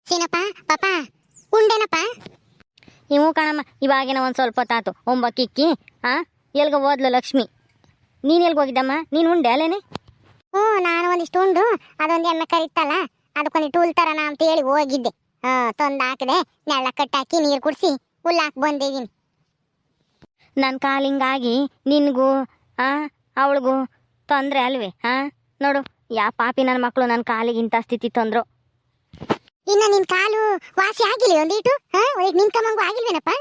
ಸೀನಪ್ಪ ಪಾಪ ಉಂಡೇನಪ್ಪ? ಇವು ಕಣಮ್ಮ, ಇವಾಗಿನ ಒಂದು ಸ್ವಲ್ಪ ತಾತು ಒಂಬಕ್ಕಿಕ್ಕಿ ಎಲ್ಗ ಹೋದ್ಲು ಲಕ್ಷ್ಮಿ. ನೀನು ಎಲ್ಗೆ ಹೋಗಿದ್ದಮ್ಮ? ನೀನು ಉಂಡೆ ಅಲ್ಲೇನೆ? ಹ್ಞೂ, ನಾನು ಒಂದಿಷ್ಟು ಉಂಡು ಅದೊಂದು ಎಮ್ಮೆ ಕರಿತ್ತಲ್ಲ ಅದಕ್ಕೊಂದಿಟ್ಟು ಉಲ್ತರನ ಅಂತ ಹೇಳಿ ಹೋಗಿದ್ದೆ. ತಂದು ಹಾಕಿದೆ, ನೆಳ್ಳ ಕಟ್ಟಾಕಿ ನೀರು ಕುಡಿಸಿ ಹುಲ್ಲಾಕಿ ಬಂದಿದ್ದೀನಿ. ನನ್ನ ಕಾಲಿಂಗಾಗಿ ನಿನಗೂ ಅವಳಿಗೂ ತೊಂದರೆ ಅಲ್ವೇ? ನೋಡು, ಯಾವ ಪಾಪಿ ನನ್ನ ಮಕ್ಕಳು ನನ್ನ ಕಾಲಿಗೆ ಇಂಥ ಸ್ಥಿತಿ ತಂದ್ರು. ಇನ್ನ ನಿನ್ ಕಾಲು ವಾಸಿ ಆಗಿಲ್ಲ ಒಂದಿಟ್ಟು? ನಿನ್ಕಮ್ಮಂಗು ಆಗಿಲ್ವೇನಪ್ಪ?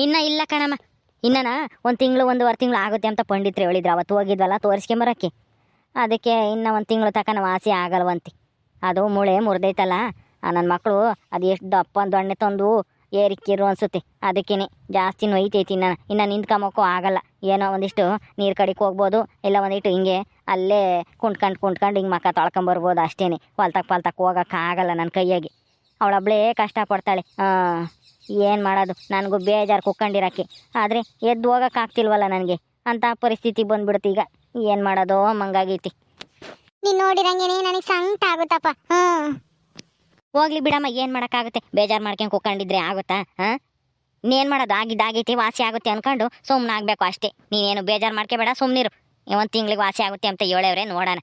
ಇನ್ನ ಇಲ್ಲ ಕಣಮ್ಮ, ಇನ್ನನ ಒಂದು ತಿಂಗಳು 1.5 ತಿಂಗಳು ಆಗುತ್ತೆ ಅಂತ ಪಂಡಿತ್ರು ಹೇಳಿದ್ರು. ಅವತ್ತು ಹೋಗಿದ್ವಲ್ಲ ತೋರಿಸ್ಕೊಂಬರಕ್ಕೆ, ಅದಕ್ಕೆ ಇನ್ನು 1 ತಿಂಗಳು ತನಕ ವಾಸಿ ಆಗಲ್ವಂತೆ. ಅದು ಮೂಳೆ ಮುರಿದೈತಲ್ಲ ನನ್ನ ಮಕ್ಕಳು, ಅದು ಎಷ್ಟು ದಪ್ಪ ದೊಣ್ಣೆ ತಂದು ಏರಿಕ್ಕಿರು ಅನ್ಸುತ್ತೆ. ಅದಕ್ಕೇನೆ ಜಾಸ್ತಿ ನೋಯ್ತೈತಿ. ಇನ್ನು ನಿಂತ್ಕೊಂಬಕ್ಕೂ ಆಗಲ್ಲ. ಏನೋ ಒಂದಿಷ್ಟು ನೀರು ಕಡಿಗೆ ಹೋಗ್ಬೋದು, ಇಲ್ಲ ಒಂದಿಟ್ಟು ಹಿಂಗೆ ಅಲ್ಲೇ ಕುಂಟ್ಕೊಂಡು ಹಿಂಗೆ ಮಕ್ಕ ತೊಳ್ಕೊಂಬರ್ಬೋದು ಅಷ್ಟೇ. ಹೊಲ್ತಕ್ಕೆ ಹೋಗೋಕ್ಕಾಗಲ್ಲ ನನ್ನ ಕೈಯಾಗಿ. ಅವಳೊಬ್ಳೇ ಕಷ್ಟಪಡ್ತಾಳೆ. ಏನು ಮಾಡೋದು, ನನಗೂ ಬೇಜಾರು ಕುಕ್ಕೊಂಡಿರೋಕ್ಕೆ. ಆದರೆ ಎದ್ದು ಹೋಗೋಕ್ಕಾಗ್ತಿಲ್ವಲ್ಲ ನನಗೆ. ಅಂಥ ಪರಿಸ್ಥಿತಿ ಬಂದ್ಬಿಡುತ್ತೆ ಈಗ. ಏನು ಮಾಡೋದು ಮಂಗಾಗೈತಿ. ನೀನು ನೋಡಿರಂಗೇನೆ ನನಗೆ ಸಂಕಟ ಆಗುತ್ತಪ್ಪ. ಹೋಗ್ಲಿ ಬಿಡಮ್ಮ, ಏನು ಮಾಡೋಕ್ಕಾಗುತ್ತೆ? ಬೇಜಾರು ಮಾಡ್ಕೊಂಡು ಕುಕ್ಕೊಂಡಿದ್ರೆ ಆಗುತ್ತಾ? ಇನ್ನೇನು ಮಾಡೋದು, ಆಗಿದ್ದಾಗೈತಿ, ವಾಸಿ ಆಗುತ್ತೆ ಅಂದ್ಕೊಂಡು ಸುಮ್ಮನೆ ಆಗಬೇಕು ಅಷ್ಟೇ. ನೀನೇನು ಬೇಜಾರು ಮಾಡ್ಕೋಬೇಡ, ಸುಮ್ಮನಿರು. 1 ತಿಂಗಳಿಗೆ ವಾಸಿ ಆಗುತ್ತೆ ಅಂತ ಹೇಳವ್ರೆ, ನೋಡೋಣ.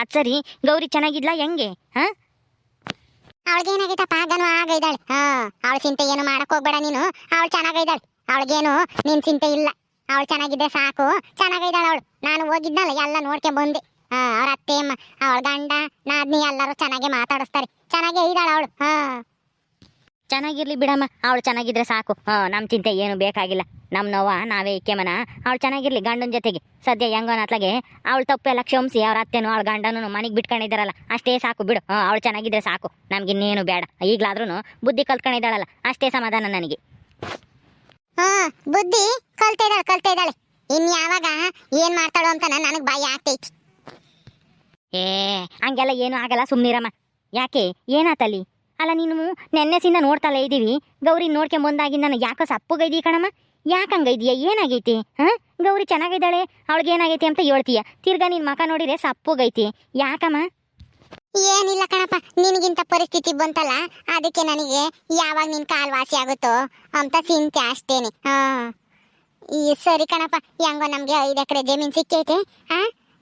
ಅದು ಸರಿ, ಗೌರಿ ಚೆನ್ನಾಗಿದ್ಲಾ ಹೆಂಗೆ? ಅವಳಿಗೇನಾಗೈತಪ್ಪ? ಗನು ಆಗೈದಾಳೆ. ಅವಳ ಚಿಂತೆ ಏನು ಮಾಡಕ್ ಹೋಗ್ಬೇಡ ನೀನು. ಅವಳು ಚೆನ್ನಾಗೈದಾಳೆ, ಅವಳಿಗೇನು ನಿನ್ ಚಿಂತೆ ಇಲ್ಲ. ಅವಳು ಚೆನ್ನಾಗಿದ್ದೆ ಸಾಕು. ಚೆನ್ನಾಗೈದಾಳೆ ಅವಳು. ನಾನು ಹೋಗಿದ್ನಲ್ಲ ಎಲ್ಲ ನೋಡ್ಕೊಂಡ್ ಬಂದೆ. ಅವ್ರ ಅತ್ತೆ ಅಮ್ಮ, ಅವಳ ಗಂಡ ನಾದ್ನಿ ಎಲ್ಲರೂ ಚೆನ್ನಾಗಿ ಮಾತಾಡಿಸ್ತಾರೆ. ಚೆನ್ನಾಗೇ ಇದ್ದಾಳೆ ಅವಳು. ಚೆನ್ನಾಗಿರ್ಲಿ ಬಿಡಮ್ಮ, ಅವಳು ಚೆನ್ನಾಗಿದ್ರೆ ಸಾಕು. ನಮ್ಮ ಚಿಂತೆ ಏನು ಬೇಕಾಗಿಲ್ಲ. ನಮ್ಮ ನೋವ ನಾವೇ ಇಕ್ಕೆಮನ. ಅವಳು ಚೆನ್ನಾಗಿರ್ಲಿ ಗಂಡನ ಜೊತೆಗೆ. ಸದ್ಯ ಹೆಂಗೋನ ಅತ್ಲಾಗೆ ಅವಳು ತಪ್ಪೆಲ್ಲ ಕ್ಷಮಿಸಿ ಅವ್ರ ಅತ್ತೆನೂ ಅವಳ ಗಂಡನೂ ಮನೆಗೆ ಬಿಟ್ಕೊಂಡಿದ್ದಾರಲ್ಲ, ಅಷ್ಟೇ ಸಾಕು ಬಿಡು. ಅವಳು ಚೆನ್ನಾಗಿದ್ರೆ ಸಾಕು, ನಮ್ಗಿನ್ನೇನು ಬೇಡ. ಈಗಲಾದ್ರೂ ಬುದ್ಧಿ ಕಲ್ತ್ಕೊಂಡಿದ್ದಾಳಲ್ಲ, ಅಷ್ಟೇ ಸಮಾಧಾನ ನನಗೆ. ಬುದ್ಧಿ ಕಲ್ತಿದ್ದಾಳೆ. ಇನ್ ಯಾವಾಗ ಏನ್ ಮಾಡ್ತಾಳೋ ಅಂತ ನನಗೆ ಭಯ ಆಗ್ತೈತಿ. ಹಂಗೆಲ್ಲ ಏನು ಆಗಲ್ಲ, ಸುಮ್ಮನಿರಮ್ಮ. ಯಾಕೆ, ಏನಾತಲ್ಲಿ? ಅಲ್ಲ, ನೀನು ನೆನ್ನೆಸಿಂದ ನೋಡ್ತಲೇ ಇದ್ದೀವಿ. ಗೌರಿ ನೋಡ್ಕೊಂಬಂದಾಗಿಂದ ನಾನು ಯಾಕೋ ಸಪ್ಪುಗೈದಿ ಕಣಮ್ಮ. ಯಾಕಂಗೈದಿಯಾ? ಏನಾಗೈತಿ? ಗೌರಿ ಚೆನ್ನಾಗಿದ್ದಾಳೆ, ಅವಳಿಗೇನಾಗೈತಿ ಅಂತ ಹೇಳ್ತೀಯ. ತಿರ್ಗಾ ನಿನ್ನ ಮಕ ನೋಡಿದ್ರೆ ಸಪ್ಪುಗೈತಿ. ಯಾಕಮ್ಮ? ಏನಿಲ್ಲ ಕಣಪ್ಪ, ನಿನಗಿಂತ ಪರಿಸ್ಥಿತಿ ಬಂತಲ್ಲ, ಅದಕ್ಕೆ ನನಗೆ ಯಾವಾಗ ನಿನ್ ಕಾಲ್ ವಾಸಿ ಆಗುತ್ತೋ ಅಂತ ಚಿಂತೆ ಅಷ್ಟೇನೆ. ಸರಿ ಕಣಪ್ಪ, ಹೆಂಗೋ ನಮ್ಗೆ 5 ಎಕರೆ ಜಮೀನ್ ಸಿಕ್ಕೈತೆ.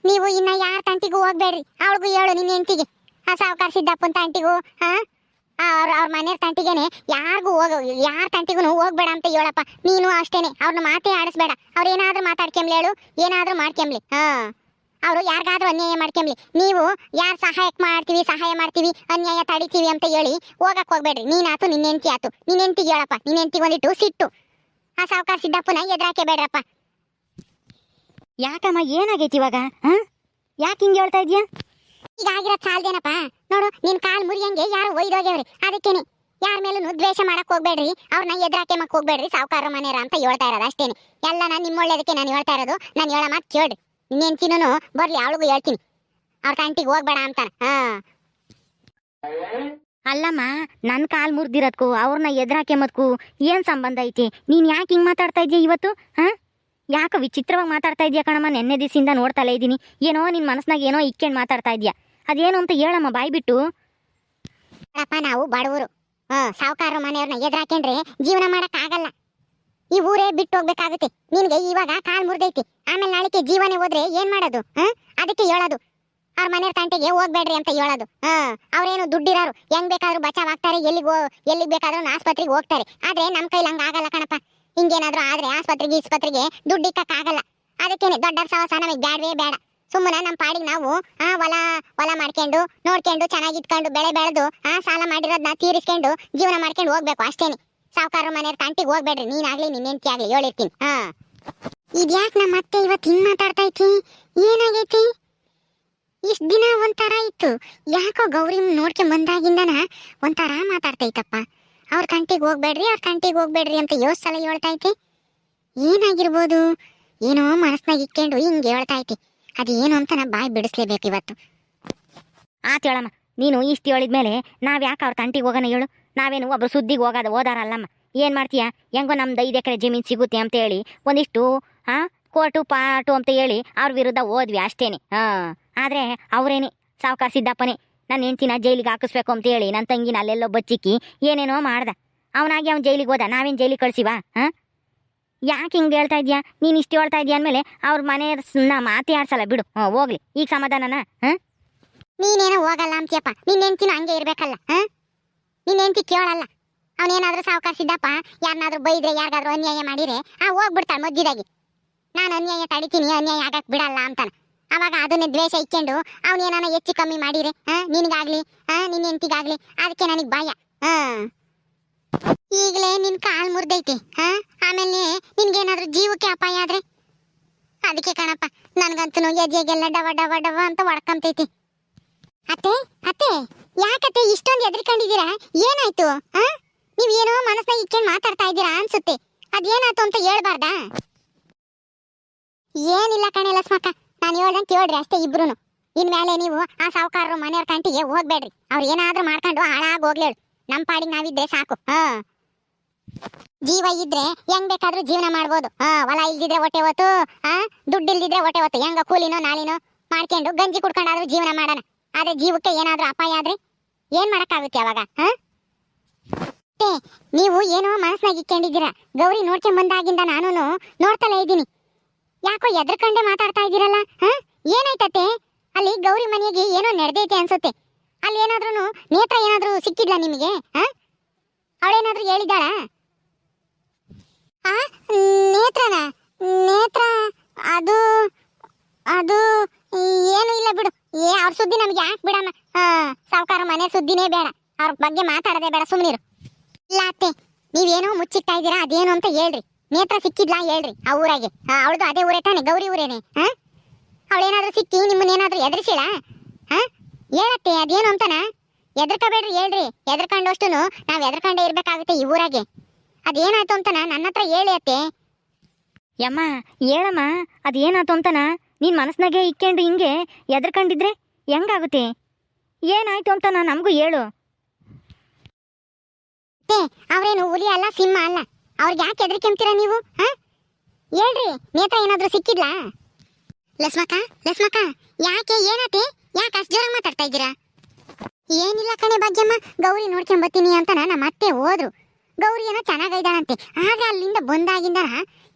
ನೀವು ಇನ್ನ ಯಾರ ತಂಟಿಗೂ ಹೋಗ್ಬೇಡ್ರಿ. ಅವಳಿಗೂ ಹೇಳು, ನಿನ್ನ ಹೆಂಡತಿಗೆ, ಸಾವುಕಾರ ಸಿದ್ದಪ್ಪನ ತಂಟಿಗೂ ಅವ್ರ ಮನೆಯವ್ರ ತಂಟಿಗೆನೆ ಯಾರ ತಂಟಿಗೂ ಹೋಗ್ಬೇಡ ಅಂತ ಹೇಳಪ್ಪ. ನೀನು ಅಷ್ಟೇನೆ, ಅವ್ರನ್ನ ಮಾತೇ ಆಡಿಸ್ಬೇಡ. ಅವ್ರು ಏನಾದ್ರೂ ಮಾತಾಡ್ಕೊಂಬ್ಲಿ, ಹೇಳು, ಏನಾದ್ರೂ ಮಾಡ್ಕೊಂಬ್ಲಿ. ಅವರು ಯಾರಿಗಾದ್ರೂ ಅನ್ಯಾಯ ಮಾಡ್ಕೊಂಬ್ಲಿ. ನೀವು ಯಾರು ಸಹಾಯ ಮಾಡ್ತೀವಿ ಅನ್ಯಾಯ ತಡಿತೀವಿ ಅಂತ ಹೇಳಿ ಹೋಗಕ್ ಹೋಗ್ಬೇಡ್ರಿ. ನೀನಾತು ನಿನ್ನ ಹೆಂಡತಿ ಆತು. ನಿನ್ನ ಹೆಂಡತಿಗೆ ಹೇಳಪ್ಪ, ನಿನ್ನ ಹೆಂಡತಿಗೆ ಒಂದಿಟ್ಟು ಸಿಟ್ಟು. ಸಾವುಕಾರ ಸಿದ್ದಪ್ಪನ ಎದುರಾಕೆ ಬೇಡ್ರಪ್ಪ. ಯಾಕಮ್ಮ, ಏನಾಗೈತಿ ಇವಾಗ? ಯಾಕೆ ಹಿಂಗೆ ಹೇಳ್ತಾ ಇದೀಯಾ? ಈಗ ಆಗಿರೋದು ಸಾಲ್ದೇನಪ್ಪ. ನೋಡು, ನಿನ್ ಕಾಲ್ ಮುರಿಯಂಗೆ ಯಾರು ಒಯ್ದೋಗ್ಯವ್ರಿ. ಅದಕ್ಕೇನೆ ಯಾರ ಮೇಲೂ ದ್ವೇಷ ಮಾಡಕ್ ಹೋಗ್ಬೇಡ್ರಿ. ಅವ್ರನ್ನ ಎದುರಾಕೆ ಮಕ್ ಹೋಗ್ಬೇಡ್ರಿ. ಸಾವುಕಾರ ಮನೆಯರ ಅಂತ ಹೇಳ್ತಾ ಇರೋದು ಅಷ್ಟೇನೆ. ಎಲ್ಲ ನಾನು ನಿಮ್ಮ ಒಳ್ಳೇದಕ್ಕೆ ನಾನು ಹೇಳ್ತಾ ಇರೋದು. ನಾನು ಹೇಳೋ ಮಾತು ಕೇಳ್ರಿ. ನಿನ್ನ ಹೆಂಡ್ತಿನೂ ಬರ್ಲಿ, ಅವಳಿಗೂ ಹೇಳ್ತೀನಿ, ಅವ್ರ ತಂಟಿಗೆ ಹೋಗ್ಬೇಡ ಅಂತಾನ. ಅಲ್ಲಮ್ಮ, ನನ್ನ ಕಾಲ್ ಮುರಿದಿರೋದಕ್ಕೂ ಅವ್ರನ್ನ ಎದುರಾಕೆಂಬದಕ್ಕೂ ಏನು ಸಂಬಂಧ ಐತಿ? ನೀನು ಯಾಕೆ ಹಿಂಗೆ ಮಾತಾಡ್ತಾ ಇದೀಯ ಇವತ್ತು? ಯಾಕೆ ವಿಚಿತ್ರವಾಗಿ ಮಾತಾಡ್ತಾ ಇದೆಯಾ ಕಣಮ್ಮ? ನೆನ್ನೆ ದಿವಸದಿಂದ ನೋಡ್ತಲೇ ಇದ್ದೀನಿ. ಏನೋ ನಿನ್ನ ಮನಸ್ನಾಗ ಏನೋ ಇಕ್ಕೊಂಡು ಮಾತಾಡ್ತಾ ಇದೆಯಾ. ಅದೇನು ಅಂತ ಹೇಳಮ್ಮ, ಬಾಯ್ ಬಿಟ್ಟು. ಅಪ್ಪ, ನಾವು ಬಡವರು, ಸಾವುಕಾರ ಮನೆಯವ್ರನ್ನ ಎದುರಾಕೊಂಡ್ರೆ ಜೀವನ ಮಾಡಕ್ ಆಗಲ್ಲ. ಈ ಊರೇ ಬಿಟ್ಟು ಹೋಗ್ಬೇಕಾಗುತ್ತೆ. ನಿನ್ಗೆ ಇವಾಗ ಕಾಲ್ ಮುರಿದೈತಿ, ಆಮೇಲೆ ನಾಳಿಕೆ ಜೀವನೇ ಹೋದ್ರೆ ಏನ್ ಮಾಡೋದು? ಅದಕ್ಕೆ ಹೇಳೋದು, ಅವ್ರ ಮನೆಯವ್ರ ತಂಟೆಗೆ ಹೋಗ್ಬೇಡ್ರಿ ಅಂತ ಹೇಳೋದು. ಅವ್ರೇನು ದುಡ್ಡಿರೋರು, ಹೆಂಗ್ ಬೇಕಾದ್ರೂ ಬಚಾವ್ ಆಗ್ತಾರೆ. ಎಲ್ಲಿಗೆ ಬೇಕಾದ್ರೂ ಆಸ್ಪತ್ರೆಗೆ ಹೋಗ್ತಾರೆ. ಆದ್ರೆ ನಮ್ ಕೈಲಿ ಹಂಗ ಆಗಲ್ಲ ಕಣಪ್ಪ. ಹಿಂಗೇನಾದ್ರೂ ಆದ್ರೆ ಆಸ್ಪತ್ರೆಗೆ ದುಡ್ಡಿಕ್ಕಾಗಲ್ಲ. ಅದಕ್ಕೇನೆ ದೊಡ್ಡರ ಸಹವಾಸ ನಮಗೆ ಬೇಡವೇ ಬೇಡ. ಸುಮ್ಮನೆ ನಮ್ಮ ಪಾಡಿಗೆ ನಾವು ಹೊಲ ಮಾಡ್ಕೊಂಡು ನೋಡ್ಕೊಂಡು ಚೆನ್ನಾಗಿಟ್ಕೊಂಡು ಬೆಳೆ ಬೆಳೆದು ಸಾಲ ಮಾಡಿರೋದನ್ನ ತೀರಿಸ್ಕೊಂಡು ಜೀವನ ಮಾಡ್ಕೊಂಡು ಹೋಗ್ಬೇಕು ಅಷ್ಟೇನೆ. ಸಾವುಕಾರ ಮನೆಯವ್ರ ತಂಟಿಗೆ ಹೋಗ್ಬೇಡ್ರಿ. ನೀನಾಗ್ಲಿ ನಿನ್ನ ಹೆಂಡತಿ ಆಗ್ಲಿ ಹೇಳಿರ್ತೀನಿ. ಇದ್ಯಾಕೆ ನಮ್ಮ ಅತ್ತೆ ಇವತ್ತು ಹಿಂಗ್ ಮಾತಾಡ್ತಾ ಐತಿ? ಏನಾಗೈತಿ? ಇಷ್ಟ ದಿನ ಒಂಥರ ಇತ್ತು, ಯಾಕೋ ಗೌರಿ ನೋಡ್ಕೊಂಡ್ ಬಂದಾಗಿಂದನ ಒಂಥರ ಮಾತಾಡ್ತೈತಪ್ಪ. ಅವ್ರ ತಂಟಿಗೆ ಹೋಗ್ಬೇಡ್ರಿ ಅಂತ ಸಲ ಹೇಳ್ತಾ ಐತಿ. ಏನಾಗಿರ್ಬೋದು? ಏನೋ ಮನಸ್ನಾಗ ಇಕ್ಕೊಂಡು ಹಿಂಗೆ ಹೇಳ್ತಾ ಐತಿ. ಅದೇನು ಅಂತ ನಾ ಬಾಯಿ ಬಿಡಿಸ್ಲೇಬೇಕು ಇವತ್ತು. ಹೇಳಮ್ಮ, ನೀನು ಇಷ್ಟು ಹೇಳಿದ್ಮೇಲೆ ನಾವ್ ಯಾಕೆ ಅವ್ರ ತಂಟಿಗೆ ಹೋಗೋಣ ಹೇಳು? ನಾವೇನು ಒಬ್ರು ಸುದ್ದಿಗೆ ಹೋದಾರಲ್ಲಮ್ಮ. ಏನು ಮಾಡ್ತೀಯಾ? ಹೆಂಗೋ ನಮ್ದು 5 ಎಕರೆ ಜಮೀನು ಸಿಗುತ್ತೆ ಅಂತ ಹೇಳಿ ಒಂದಿಷ್ಟು ಕೋಟು ಪಾಟು ಅಂತ ಹೇಳಿ ಅವ್ರ ವಿರುದ್ಧ ಹೋದ್ವಿ ಅಷ್ಟೇನೆ. ಆದರೆ ಅವರೇನೆ ಸಾವುಕಾರ ಸಿದ್ದಪ್ಪನೇ ನನ್ನ ಹೆಂಡ್ತಿನ ಜೈಲಿಗೆ ಹಾಕಿಸ್ಬೇಕು ಅಂತ ಹೇಳಿ ನನ್ನ ತಂಗಿನ ಅಲ್ಲೆಲ್ಲೋ ಬಚ್ಚಿಕ್ಕಿ ಏನೇನೋ ಮಾಡ್ದ. ಅವನಾಗಿ ಅವ್ನು ಜೈಲಿಗೆ ಹೋದ, ನಾವೇನು ಜೈಲಿಗೆ ಕಳ್ಸಿವಾ? ಹಾಂ, ಯಾಕೆ ಹಿಂಗೆ ಹೇಳ್ತಾ ಇದೀಯಾ ನೀನು? ಇಷ್ಟು ಹೇಳ್ತಾ ಇದೀಯ ಅಂದಮೇಲೆ ಅವ್ರ ಮನೆಯವ್ರನ್ನ ಮಾತೇ ಆಡ್ಸಲ್ಲ ಬಿಡು. ಹೋಗ್ಲಿ, ಈಗ ಸಮಾಧಾನನಾ? ಹಾಂ, ನೀನೇನೋ ಹೋಗಲ್ಲ ಅಂತೀಯಪ್ಪ. ನಿನ್ನ ಹೆಂಡ್ತಿನೂ ಹಂಗೆ ಇರ್ಬೇಕಲ್ಲ. ನಿನ್ನ ಹೆಂಡ್ತಿ ಕೇಳಲ್ಲ. ಅವನೇನಾದ್ರೂ ಸಾವುಕಾರ ಸಿದ್ದಪ್ಪ ಯಾರನ್ನಾದ್ರೂ ಬೈದ್ರೆ, ಯಾರಿಗಾದ್ರೂ ಅನ್ಯಾಯ ಮಾಡಿದ್ರೆ ಹೋಗ್ಬಿಡ್ತಾಳೆ ಮಧ್ಯದಾಗಿ. ನಾನು ಅನ್ಯಾಯ ತಡಿತೀನಿ, ಅನ್ಯಾಯ ಆಗಕ್ ಬಿಡಲ್ಲ ಅಂತಾನ. ಅವಾಗ ಅದನ್ನೇ ದ್ವೇಷ ಇಕ್ಕೊಂಡು ಅವನೇನಾನ ಹೆಚ್ಚು ಕಮ್ಮಿ ಮಾಡಿರೆ ನಿನಗಾಗ್ಲಿ ನಿನ್ನ ಹೆಂಡ್ತಿಗಾಗ್ಲಿ, ಅದಕ್ಕೆ ನನಗೆ ಭಯ. ಈಗಲೇ ನಿನ್ ಕಾಲ್ ಮುರ್ದೈತಿ. ಆಮೇಲೆ ನಿನ್ಗೇನಾದ್ರೂ ಜೀವಕ್ಕೆ ಅಪಾಯ ಆದ್ರೆ ಅದಕ್ಕೆ ಕಣಪ್ಪ, ನನ್ಗಂತೂ ಎದೆಗೆಲ್ಲ ಡವ ಡವ ಡವ ಅಂತ ಹೊಡ್ಕೊಂತೈತಿ. ಅತ್ತೆ ಅತ್ತೆ, ಯಾಕತ್ತೆ ಇಷ್ಟೊಂದು ಎದ್ರಿಕೊಂಡಿದ್ದೀರಾ? ಏನಾಯ್ತು? ನೀವೇನೋ ಮನಸ್ನಾಗ ಇಟ್ಕೊಂಡು ಮಾತಾಡ್ತಾ ಇದ್ದೀರಾ ಅನ್ಸುತ್ತೆ. ಅದೇನಾಯ್ತು ಅಂತ ಹೇಳ್ಬಾರ್ದಾ? ಏನಿಲ್ಲ ಕಣೆ ಲಕ್ಷ್ಮಕ್ಕ, ನಾನು ಹೇಳ್ದಂಗೆ ಕೇಳ್ರಿ ಅಷ್ಟೇ ಇಬ್ರು. ಇನ್ಮೇಲೆ ನೀವು ಆ ಸಾವುಕಾರರು ಮನೆಯವ್ರ ಕಂಟಿಗೆ ಹೋಗ್ಬೇಡ್ರಿ. ಅವ್ರು ಏನಾದ್ರೂ ಮಾಡ್ಕೊಂಡು ಹಾಳಾಗಿ ಹೋಗ್ಲೇಳು. ನಮ್ಮ ಪಾಡಿಗೆ ನಾವಿದ್ರೆ ಸಾಕು. ಜೀವ ಇದ್ರೆ ಹೆಂಗ್ ಬೇಕಾದ್ರೂ ಜೀವನ ಮಾಡ್ಬೋದು. ಹೊಲ ಇಲ್ದಿದ್ರೆ ಹೊಟ್ಟೆ ಹೊತ್ತು, ದುಡ್ಡು ಇಲ್ದಿದ್ರೆ ಹೊಟ್ಟೆ ಹೊತ್ತು ಹೆಂಗ ಕೂಲಿನೋ ನಾಳಿನೋ ಮಾಡ್ಕೊಂಡು ಗಂಜಿ ಕುಡ್ಕೊಂಡಾದ್ರೂ ಜೀವನ ಮಾಡೋಣ. ಆದ್ರೆ ಜೀವಕ್ಕೆ ಏನಾದ್ರೂ ಅಪಾಯ ಆದ್ರೆ ಏನ್ ಮಾಡಕ್ಕಾಗುತ್ತೆ ಅವಾಗ? ನೀವು ಏನೋ ಮನಸ್ನಾಗ ಇಟ್ಕೊಂಡಿದ್ದೀರಾ. ಗೌರಿ ನೋಡ್ಕೊಂಡ್ ಬಂದಾಗಿಂದ ನಾನು ನೋಡ್ತಲೇ ಇದ್ದೀನಿ. ಯಾಕೋ ಎದ್ರಕಂಡೆ ಮಾತಾಡ್ತಾ ಇದ್ದೀರಲ್ಲ? ಏನಾಯ್ತತೆ? ಅಲ್ಲಿ ಗೌರಿ ಮನೆಗೆ ಏನೋ ನಡೆದೈತೆ ಅನ್ಸುತ್ತೆ. ಅಲ್ಲಿ ಏನಾದ್ರೂ ನೇತ್ರ ಏನಾದ್ರೂ ಸಿಕ್ಕಿದ್ಲ ನಿಮಗೆ? ಅವಳೇನಾದ್ರೂ ಹೇಳಿದಾಳ? ನೇತ್ರನ? ನೇತ್ರ ಅದು ಅದು ಏನು ಇಲ್ಲ ಬಿಡು. ಅವ್ರ ಸುದ್ದಿ ನಮ್ಗೆ ಯಾಕೆ ಬಿಡಮ್ಮ. ಸಾವುಕಾರ ಮನೆ ಸುದ್ದಿನೇ ಬೇಡ, ಅವ್ರ ಬಗ್ಗೆ ಮಾತಾಡದೆ ಬೇಡ, ಸುಮ್ನಿರು. ಇಲ್ಲ ಅತ್ತೆ, ನೀವೇನೋ ಮುಚ್ಚಿಕ್ತಾ ಇದ್ದೀರಾ, ಅದೇನು ಅಂತ ಹೇಳ್ರಿ. ನೇತ್ರ ಸಿಕ್ಕಿದ್ಲಾ ಹೇಳ್ರಿ ಆ ಊರಾಗೆ. ಅವಳದು ಅದೇ ಊರೇ ತಾನೆ, ಗೌರಿ ಊರೇನೆ. ಅವಳೇನಾದ್ರೂ ಸಿಕ್ಕಿ ನಿಮ್ಮನ್ನೇನಾದ್ರೂ ಎದುರಿಸಿಳ? ಹೇಳತ್ತೆ ಅದೇನು ಅಂತನ. ಎದ್ರಕಬೇಡ್ರಿ, ಹೇಳ್ರಿ. ಎದ್ರಕೊಂಡಷ್ಟು ನಾವ್ ಎದ್ರಕೊಂಡೇ ಇರ್ಬೇಕಾಗುತ್ತೆ ಈ ಊರಾಗೆ. ಅದೇನಾಯ್ತು ಅಂತನ ನನ್ನ ಹತ್ರ ಹೇಳಿ ಅತ್ತೆ. ಯಮ್ಮ ಹೇಳಮ್ಮ, ಅದೇನಾಯ್ತು ಅಂತನ ನೀನ್ ಮನಸ್ನಾಗೆ ಇಕ್ಕೊಂಡು ಹಿಂಗೆ ಎದ್ರಕೊಂಡಿದ್ರೆ ಹೆಂಗಾಗುತ್ತೆ? ಏನಾಯ್ತು ಅಂತನ ನಮಗೂ ಹೇಳು. ಅವ್ರೇನು ಹುಲಿ ಅಲ್ಲ, ಸಿಂಹ ಅಲ್ಲ. ಅವ್ರಿಗೆ ಯಾಕೆ ಎದ್ರಿಕೆಂತೀರ ನೀವು? ಹೇಳ್ರಿ, ನೇತ್ರ ಏನಾದ್ರೂ ಸಿಕ್ಕಿದ್ಲಾ? ಲಕ್ಷ್ಮಕ್ಕ ಲಕ್ಷ್ಮಕ್ಕ, ಯಾಕೆ ಏನಾತೆ? ಯಾಕೆ ಅಷ್ಟು ಜೋರಾಗಿ ಮಾತಾಡ್ತಾ ಇದ್ದೀರಾ? ಏನಿಲ್ಲ ಕಣೆ ಭಾಗ್ಯಮ್ಮ, ಗೌರಿ ನೋಡ್ಕೊಂಡ್ ಬರ್ತೀನಿ ಅಂತ ನಮ್ಮ ಅತ್ತೆ ಹೋದ್ರು. ಗೌರಿ ಏನೋ ಚೆನ್ನಾಗೈದಾಳಂತೆ. ಆಗ ಅಲ್ಲಿಂದ ಬಂದಾಗಿಂದ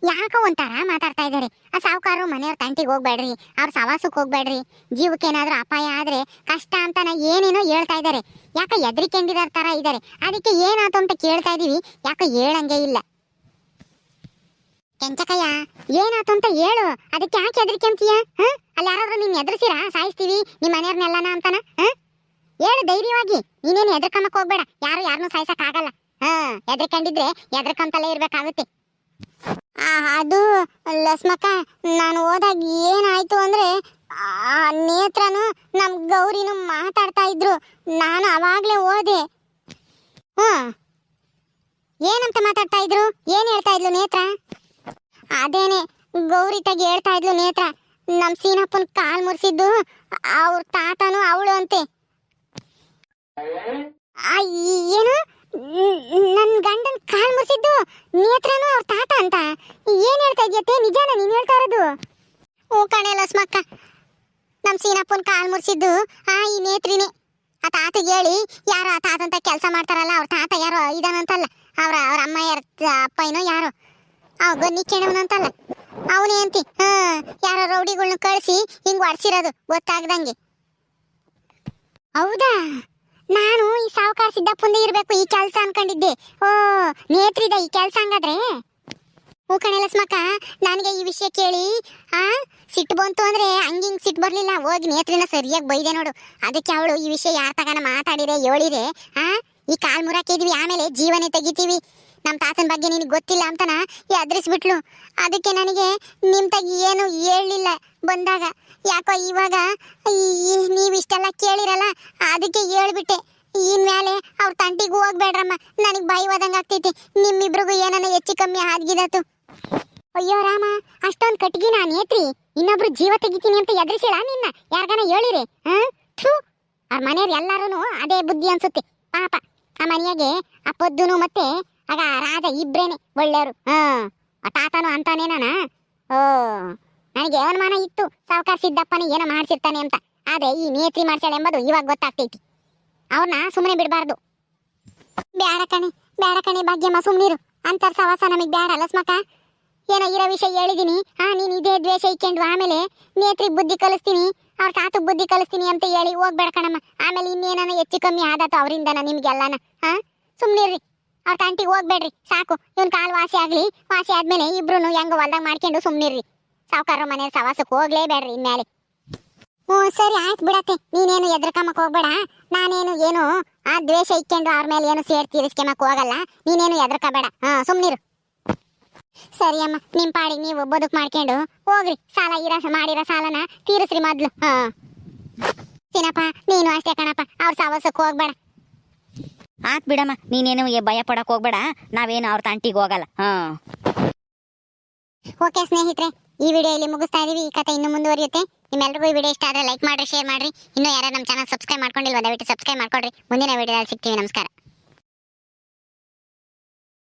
ಯಾಕೋ ಒಂಥರ ಮಾತಾಡ್ತಾ ಇದ್ದಾರೆ. ಆ ಸಾವುಕಾರರು ಮನೆಯವ್ರ ತಂಟಿಗೆ ಹೋಗ್ಬೇಡ್ರಿ, ಅವ್ರ ಸವಾಸಕ್ಕೆ ಹೋಗ್ಬೇಡ್ರಿ, ಜೀವಕ್ಕೆ ಏನಾದ್ರೂ ಅಪಾಯ ಆದ್ರೆ ಕಷ್ಟ ಅಂತಾನ ಏನೇನೋ ಹೇಳ್ತಾ ಇದ್ದಾರೆ. ಯಾಕೆ ಎದ್ರಿಕೆಂಡಿರೋ ತರ ಇದ್ದಾರೆ. ಅದಕ್ಕೆ ಏನಾಯ್ತು ಅಂತ ಕೇಳ್ತಾ ಇದೀವಿ. ಯಾಕೆ ಹೇಳಂಗೆ ಇಲ್ಲ. ಕೆಂಚಕಯ್ಯ, ಏನಾಯ್ತು ಅಂತ ಹೇಳು. ಅದಕ್ಕೆ ಯಾಕೆ ಎದ್ರಿಕೆಂತೀಯ? ಅಲ್ಲಿ ಯಾರಾದ್ರೂ ನೀನ್ ಎದುರಿಸಿರಾ ಸಾಯಿಸ್ತೀವಿ ನಿಮ್ಮ ಮನೆಯವ್ರನ್ನೆಲ್ಲನ ಅಂತಾನ? ಹೇಳು ಧೈರ್ಯವಾಗಿ. ನೀನೇನು ಎದ್ರಕಮ್ಮಕ್ ಹೋಗ್ಬೇಡ. ಯಾರನ್ನೂ ಸಾಯಿಸಕ್ ಆಗಲ್ಲ. ಎದ್ರಕೊಂಡಿದ್ರೆ ಎದ್ರಕಂತಲೇ ಇರ್ಬೇಕಾಗುತ್ತೆ. ಅದು ಲಕ್ಷ್ಮಕ್ಕ, ನಾನು ಹೋದಾಗ ಏನಾಯ್ತು ಅಂದ್ರೆ ನೇತ್ರನು ನಮ್ ಗೌರಿನು ಮಾತಾಡ್ತಾ ಇದ್ರು. ನಾನು ಅವಾಗ್ಲೇ ಹೋದೆ. ಏನಂತ ಮಾತಾಡ್ತಾ ಇದ್ರು? ಏನ್ ಹೇಳ್ತಾ ಇದ್ಲು ನೇತ್ರ? ಅದೇನೆ ಗೌರಿ ತಗಿ ಹೇಳ್ತಾ ಇದ್ಲು ನೇತ್ರ, ನಮ್ ಸೀನಪ್ಪನ್ ಕಾಲ್ ಮುರ್ಸಿದ್ದು ಅವ್ರ ತಾತನು ಅವಳು ಅಂತೆ. ಏನು? ನನ್ ಗಂಡನ್ ಕಾಲ್ ಮುರ್ಸಿದ್ದು ನೇತ್ರನು ಅವ್ರ ತಾತ ಅಂತ? ಏನ್ ಹೇಳ್ತಾ ಇದ್ಯತ್ತೆ? ನಿಜಾನ ನೀನ್ ಹೇಳ್ತಾ ಇರೋದು? ಹ್ಞೂ ಕಣೆ ಲಕ್ಷ್ಮಕ್ಕ, ನಮ್ ಸೀನಪ್ಪನ್ ಕಾಲ್ ಮುರ್ಸಿದ್ದು ಈ ನೇತ್ರಿನೇ. ಆ ತಾತಗೆ ಹೇಳಿ ಯಾರು ಆ ತಾತ ಅಂತ ಕೆಲಸ ಮಾಡ್ತಾರಲ್ಲ, ಅವ್ರ ತಾತ ಯಾರೋ ಇದಾನಂತಲ್ಲ, ಅವ್ರ ಅಮ್ಮ ಅಪ್ಪ ಏನೋ ಯಾರೋ ಬನ್ನಿ ಕೇಳವನಂತಲ್ಲ, ಅವನೇ ಅಂತಿ. ಯಾರೋ ರೌಡಿಗಳ್ನ ಕಳಿಸಿ ಹಿಂಗ್ ಹೊಡ್ಸಿರೋದು ಗೊತ್ತಾಗ್ದಂಗೆ. ಹೌದಾ? ನಾನು ಈ ಸಾವುಕಾರ ಸಿದ್ದಪ್ಪಂದೇ ಇರ್ಬೇಕು ಈ ಕೆಲಸ ಅನ್ಕೊಂಡಿದ್ದೆ. ನೇತ್ರಿದ ಈ ಕೆಲಸ ಹಂಗಾದ್ರೆ? ಹೂ ಕಣೆ ಲಕ್ಷ್ಮಕ್ಕ, ನನಗೆ ಈ ವಿಷಯ ಕೇಳಿ ಸಿಟ್ಟು ಬಂತು ಅಂದ್ರೆ ಹಂಗಿಂಗ್ ಸಿಟ್ಟು ಬರ್ಲಿಲ್ಲ. ಹೋಗಿ ನೇತ್ರಿನ ಸರಿಯಾಗಿ ಬೈದೆ ನೋಡು. ಅದಕ್ಕೆ ಅವಳು ಈ ವಿಷಯ ಯಾರ ತಗನ ಮಾತಾಡಿರೆ ಹೇಳಿರೆ ಈ ಕಾಲ್ ಮುರಾಕಿದ್ವಿ, ಆಮೇಲೆ ಜೀವನೇ ತೆಗಿತೀವಿ, ನಮ್ಮ ತಾತನ ಬಗ್ಗೆ ನಿನಗೆ ಗೊತ್ತಿಲ್ಲ ಅಂತನ ಎದುರಿಸ್ಬಿಟ್ಲು. ಅದಕ್ಕೆ ನನಗೆ ನಿಮ್ಮ ತಗಿ ಏನು ಹೇಳಲಿಲ್ಲ ಬಂದಾಗ. ಯಾಕೋ ಇವಾಗ ನೀವು ಇಷ್ಟೆಲ್ಲ ಕೇಳಿರಲ್ಲ, ಅದಕ್ಕೆ ಹೇಳ್ಬಿಟ್ಟೆ. ಇನ್ಮೇಲೆ ಅವ್ರ ತಂಟಿಗೂ ಹೋಗ್ಬೇಡ್ರಮ್ಮ, ನನಗೆ ಬಾಯಿ ಹೋದಂಗೆ ಆಗ್ತೈತಿ. ನಿಮ್ಮಿಬ್ರಿಗೂ ಏನನ್ನ ಹೆಚ್ಚು ಕಮ್ಮಿ ಆಗಿದತ್ತು. ಅಯ್ಯೋ ರಾಮ, ಅಷ್ಟೊಂದು ಕಟ್ಗಿ ನಾನು ಏತ್ರಿ ಇನ್ನೊಬ್ರು ಜೀವ ತೆಗಿತೀನಿ ಅಂತ ಎದುರಿಸಿಲ್ಲ ನಿನ್ನ ಯಾರ್ಗಾನ ಹೇಳಿರಿ? ಅವ್ರ ಮನೆಯವ್ರು ಎಲ್ಲಾರು ಅದೇ ಬುದ್ಧಿ ಅನ್ಸುತ್ತೆ ಪಾಪ. ಆ ಮನೆಯಾಗೆ ಆ ಪೊದ್ದುನು ಮತ್ತೆ ಆಗ ರಾಜ ಇಬ್ರೇನೆ ಒಳ್ಳೆಯವರು. ಆ ತಾತನು ಅಂತಾನೇನ? ನನಗೆ ಅವಮಾನ ಇತ್ತು, ಸಾವುಕಾರ ಸಿದ್ದಪ್ಪನೇ ಏನೋ ಮಾಡ್ಸಿರ್ತಾನೆ ಅಂತ. ಆದ್ರೆ ಈ ನೇತ್ರಿ ಮಾಡ್ತಾಳೆ ಎಂಬುದು ಇವಾಗ ಗೊತ್ತಾಗ್ತೈತಿ. ಅವ್ರನ್ನ ಸುಮ್ಮನೆ ಬಿಡಬಾರ್ದು. ಬೇಡ ಕಣೆ ಭಾಗ್ಯಮ್ಮ, ಸುಮ್ನಿರು. ಅಂತರ್ ಸವಾಸ ನಮಗ್ ಬೇಡ ಲಸ್ಮಕ್ಕ. ಏನೋ ಇರೋ ವಿಷಯ ಹೇಳಿದೀನಿ. ನೀನ್ ಇದೇ ದ್ವೇಷ ಇಕ್ಕೊಂಡು ಆಮೇಲೆ ನೇತ್ರಿ ಬುದ್ಧಿ ಕಲಿಸ್ತೀನಿ, ಅವ್ರ ತಾತು ಬುದ್ಧಿ ಕಲಿಸ್ತೀನಿ ಅಂತ ಹೇಳಿ ಹೋಗ್ಬೇಡ ಕಣಮ್ಮ. ಆಮೇಲೆ ಇನ್ನೇನ ಹೆಚ್ಚು ಕಮ್ಮಿ ಆದತ್ತು ಅವರಿಂದನ ನಿಮ್ಗೆಲ್ಲನ. ಸುಮ್ನಿರ್ರಿ, ಅವ್ರ ತಂಟಿಗೆ ಹೋಗ್ಬೇಡ್ರಿ ಸಾಕು. ಇವನ್ ಕಾಲ್ ವಾಸಿ ಆಗ್ಲಿ, ವಾಸಿ ಆದ್ಮೇಲೆ ಇಬ್ರು ಹೆಂಗ ಹೊಲ್ದಾಗ ಮಾಡ್ಕೊಂಡು ಸುಮ್ನಿರ್ರಿ. ಸಾವುಕಾರ ಮನೆ ಸವಾಸಕ್ಕೆ ಹೋಗ್ಲೇಬೇಡ್ರಿ ಇನ್ಮೇಲೆ. ಸರಿ ಆಯ್ತು ಬಿಡತ್ತೆ, ನೀನೇನು ಎದ್ರಕಮ್ಮಕ್ ಹೋಗ್ಬೇಡ. ನಾನೇನು ಏನು ಆ ದ್ವೇಷ ಇಕ್ಕೊಂಡು ಅವ್ರ ಮೇಲೆ ಏನು ಸೇರ್ ತೀರಿಸ್ಕೆಮಕ್ ಹೋಗಲ್ಲ. ನೀನೇನು ಎದ್ರಕಬೇಡ, ಸುಮ್ನಿರು. ಸರಿ ಅಮ್ಮ, ನಿಮ್ ಪಾಡಿಗೆ ನೀವು ಬದುಕು ಮಾಡ್ಕೊಂಡು ಹೋಗ್ರಿ. ಸಾಲ ಮಾಡಿರೋ ಸಾಲನ ತೀರಿಸ್ರಿ ಮೊದ್ಲು. ಚಿನ್ನಪ್ಪ ನೀನು ಅಷ್ಟೇ ಕಣಪ್ಪ, ಅವ್ರ ಸವಾಸಕ್ಕೆ ಹೋಗ್ಬೇಡ. ಆತ್ ಬಿಡಮ್ಮ, ನೀನೇನು ಭಯ ಪಡಕ್ ಹೋಗ್ಬೇಡ. ನಾವೇನು ಅವ್ರ ತಂಟಿಗೆ ಹೋಗಲ್ಲ. ಓಕೆ ಸ್ನೇಹಿತರೆ, ಈ ವಿಡಿಯೋ ಇಲ್ಲಿ ಮುಗಿಸ್ತಾ ಇದೀವಿ. ಈ ಕಥೆ ಇನ್ನು ಮುಂದುವರಿಯುತ್ತೆ. ನಿಮ್ಮೆಲ್ಲರಿಗೂ ಈ ವಿಡಿಯೋ ಇಷ್ಟ ಆದರೆ ಲೈಕ್ ಮಾಡ್ರಿ, ಶೇರ್ ಮಾಡ್ರಿ. ಇನ್ನೂ ಯಾರು ನಮ್ಮ ಚಾನಲ್ ಸಬ್ಸ್ಕ್ರೈಬ್ ಮಾಡ್ಕೊಂಡಿಲ್ವಾ ದಯವಿಟ್ಟು ಸಬ್ಸ್ಕ್ರೈಬ್ ಮಾಡ್ಕೊಡ್ರಿ. ಮುಂದಿನ ವಿಡಿಯೋದಲ್ಲಿ ಸಿಗ್ತೀವಿ. ನಮಸ್ಕಾರ.